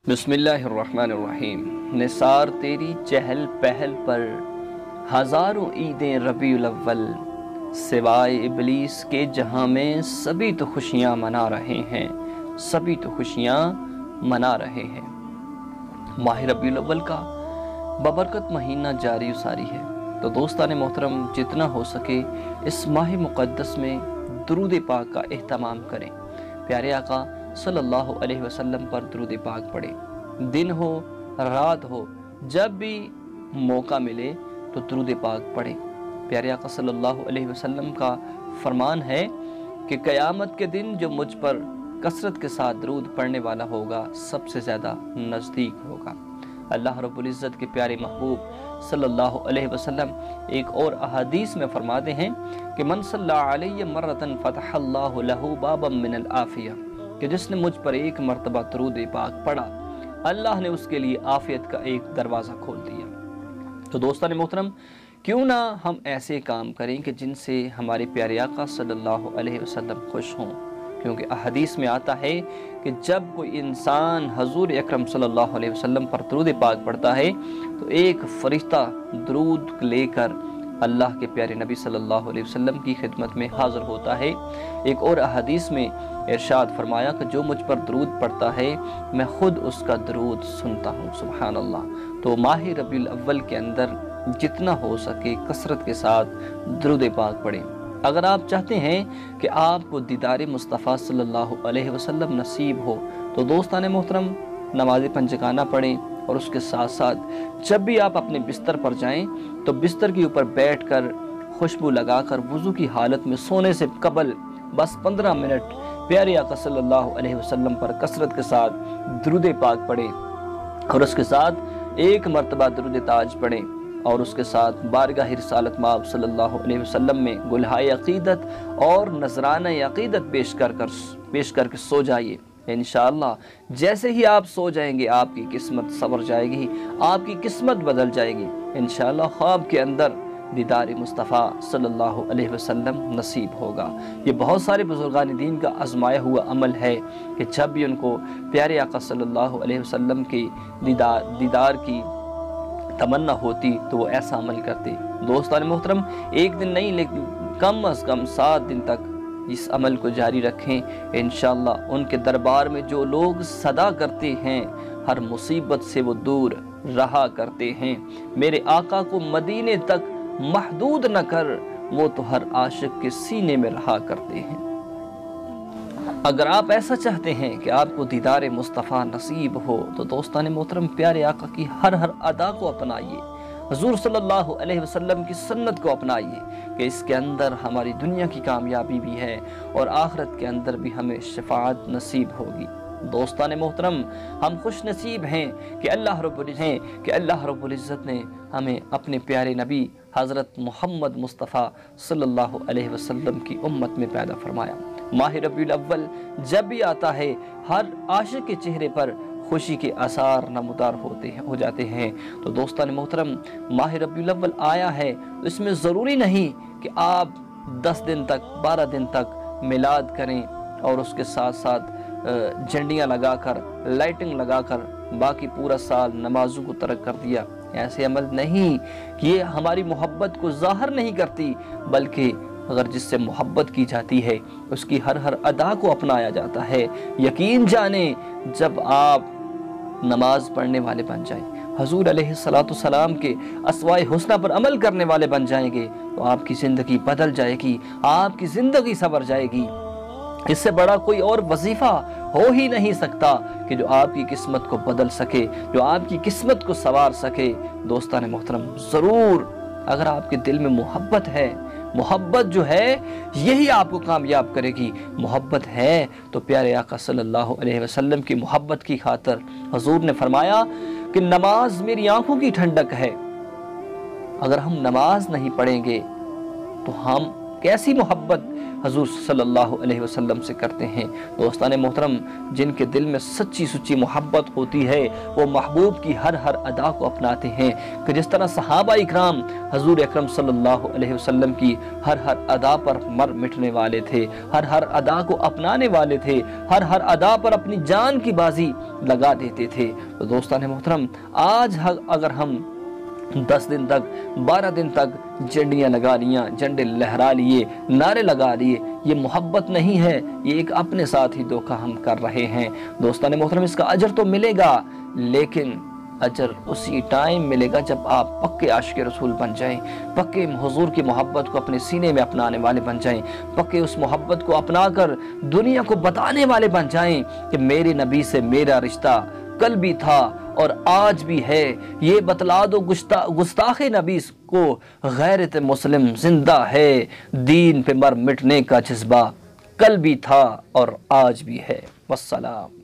بسم اللہ الرحمن الرحیم۔ نثار تیری چہل پہل پر ہزاروں عیدیں ربیع الاول، سوائے ابلیس کے جہاں میں سبھی تو خوشیاں منا رہے ہیں، سبھی تو خوشیاں منا رہے ہیں۔ ماہ ربیع الاول کا ببرکت مہینہ جاری و ساری ہے، تو دوستان محترم جتنا ہو سکے اس ماہ مقدس میں درود پاک کا اہتمام کریں، پیارے آقا صلی اللہ علیہ وسلم پر درود پاک پڑھیں۔ دن ہو رات ہو جب بھی موقع ملے تو درود پاک پڑھیں۔ پیارے آقا صلی اللہ علیہ وسلم کا فرمان ہے کہ قیامت کے دن جو مجھ پر کثرت کے ساتھ درود پڑھنے والا ہوگا سب سے زیادہ نزدیک ہوگا۔ اللہ رب العزت کے پیارے محبوب صلی اللہ علیہ وسلم ایک اور احادیث میں فرماتے ہیں کہ من صلی علیہ مرتن فتح اللہ لہ بابا من العافیہ، کہ جس نے مجھ پر ایک مرتبہ درود پاک پڑھا اللہ نے اس کے لیے عافیت کا ایک دروازہ کھول دیا۔ تو دوستان محترم کیوں نہ ہم ایسے کام کریں کہ جن سے ہمارے پیارے آقا صلی اللہ علیہ وسلم خوش ہوں، کیونکہ احادیث میں آتا ہے کہ جب کوئی انسان حضور اکرم صلی اللہ علیہ وسلم پر درود پاک پڑھتا ہے تو ایک فرشتہ درود لے کر اللہ کے پیارے نبی صلی اللہ علیہ وسلم کی خدمت میں حاضر ہوتا ہے۔ ایک اور احادیث میں ارشاد فرمایا کہ جو مجھ پر درود پڑھتا ہے میں خود اس کا درود سنتا ہوں، سبحان اللہ۔ تو ماہ ربیع الاول کے اندر جتنا ہو سکے کثرت کے ساتھ درود پاک پڑھیں۔ اگر آپ چاہتے ہیں کہ آپ کو دیدار مصطفیٰ صلی اللہ علیہ وسلم نصیب ہو تو دوستان محترم نماز پنجگانہ پڑھیں، اور اس کے ساتھ ساتھ جب بھی آپ اپنے بستر پر جائیں تو بستر کے اوپر بیٹھ کر خوشبو لگا کر وضو کی حالت میں سونے سے قبل بس 15 منٹ پیارے آقا صلی اللہ علیہ وسلم پر کثرت کے ساتھ درود پاک پڑھیں، اور اس کے ساتھ ایک مرتبہ درود تاج پڑھیں، اور اس کے ساتھ بارگاہ رسالت مآب صلی اللہ علیہ وسلم میں گلہائے عقیدت اور نذرانہ عقیدت پیش کر کے سو جائیے۔ انشاءاللہ جیسے ہی آپ سو جائیں گے آپ کی قسمت سنور جائے گی، آپ کی قسمت بدل جائے گی، انشاءاللہ خواب کے اندر دیدار مصطفیٰ صلی اللہ علیہ وسلم نصیب ہوگا۔ یہ بہت سارے بزرگان دین کا آزمایا ہوا عمل ہے کہ جب بھی ان کو پیارے آقا صلی اللہ علیہ وسلم کی دیدار کی تمنا ہوتی تو وہ ایسا عمل کرتے۔ دوستان محترم ایک دن نہیں لیکن کم از کم 7 دن تک اس عمل کو جاری رکھیں، انشاءاللہ ان کے دربار میں جو لوگ صدا کرتے ہیں ہر مصیبت سے وہ دور رہا کرتے ہیں۔ میرے آقا کو مدینے تک محدود نہ کر، وہ تو ہر عاشق کے سینے میں رہا کرتے ہیں۔ اگر آپ ایسا چاہتے ہیں کہ آپ کو دیدار مصطفیٰ نصیب ہو تو دوستان محترم پیارے آقا کی ہر ادا کو اپنائیے، حضور صلی اللہ علیہ وسلم کی سنت کو اپنائیے، کہ اس کے اندر ہماری دنیا کی کامیابی بھی ہے اور آخرت کے اندر بھی ہمیں شفاعت نصیب ہوگی۔ دوستان محترم ہم خوش نصیب ہیں کہ اللہ رب العزت نے ہمیں اپنے پیارے نبی حضرت محمد مصطفیٰ صلی اللہ علیہ وسلم کی امت میں پیدا فرمایا۔ ماہ ربیع الاول جب بھی آتا ہے ہر عاشق کے چہرے پر خوشی کے آثار نمودار ہو جاتے ہیں۔ تو دوستان محترم ماہ ربیع الاول آیا ہے تو اس میں ضروری نہیں کہ آپ 10 دن تک 12 دن تک میلاد کریں اور اس کے ساتھ ساتھ جھنڈیاں لگا کر لائٹنگ لگا کر باقی پورا سال نمازوں کو ترک کر دیا۔ ایسے عمل نہیں، یہ ہماری محبت کو ظاہر نہیں کرتی، بلکہ اگر جس سے محبت کی جاتی ہے اس کی ہر ادا کو اپنایا جاتا ہے۔ یقین جانیں جب آپ نماز پڑھنے والے بن جائیں، حضور علیہ السلام کے اسوائے حسنہ پر عمل کرنے والے بن جائیں گے تو آپ کی زندگی بدل جائے گی، آپ کی زندگی سنور جائے گی۔ اس سے بڑا کوئی اور وظیفہ ہو ہی نہیں سکتا کہ جو آپ کی قسمت کو بدل سکے، جو آپ کی قسمت کو سنوار سکے۔ دوستان محترم ضرور اگر آپ کے دل میں محبت ہے، محبت جو ہے یہی آپ کو کامیاب کرے گی۔ محبت ہے تو پیارے آقا صلی اللہ علیہ وسلم کی محبت کی خاطر حضور نے فرمایا کہ نماز میری آنکھوں کی ٹھنڈک ہے۔ اگر ہم نماز نہیں پڑھیں گے تو ہم کیسی محبت حضور صلی اللہ علیہ وسلم سے کرتے ہیں۔ دوستان محترم، جن کے دل میں سچی سچی محبت ہوتی ہے وہ محبوب کی ہر ادا کو اپناتے ہیں، کہ جس طرح صحابہ اکرام حضور اکرم صلی اللہ علیہ وسلم کی ہر ادا پر مر مٹنے والے تھے، ہر ادا کو اپنانے والے تھے، ہر ادا پر اپنی جان کی بازی لگا دیتے تھے۔ تو دوستان محترم، آج اگر ہم 10 دن تک 12 دن تک جھنڈیاں لگا لیاں، جھنڈے لہرا لیے، نعرے لگا لیے، یہ محبت نہیں ہے، یہ ایک اپنے ساتھ ہی دھوکہ ہم کر رہے ہیں۔ دوستان محترم، اس کا اجر تو ملے گا، لیکن اجر اسی ٹائم ملے گا جب آپ پکے عاشق رسول بن جائیں، پکے حضور کی محبت کو اپنے سینے میں اپنانے والے بن جائیں، پکے اس محبت کو اپنا کر دنیا کو بتانے والے بن جائیں کہ میرے نبی سے میرا رشتہ کل بھی تھا اور آج بھی ہے۔ یہ بتلا دو گستاخ نبی کو غیرت مسلم زندہ ہے، دین پہ مر مٹنے کا جذبہ کل بھی تھا اور آج بھی ہے۔ والسلام۔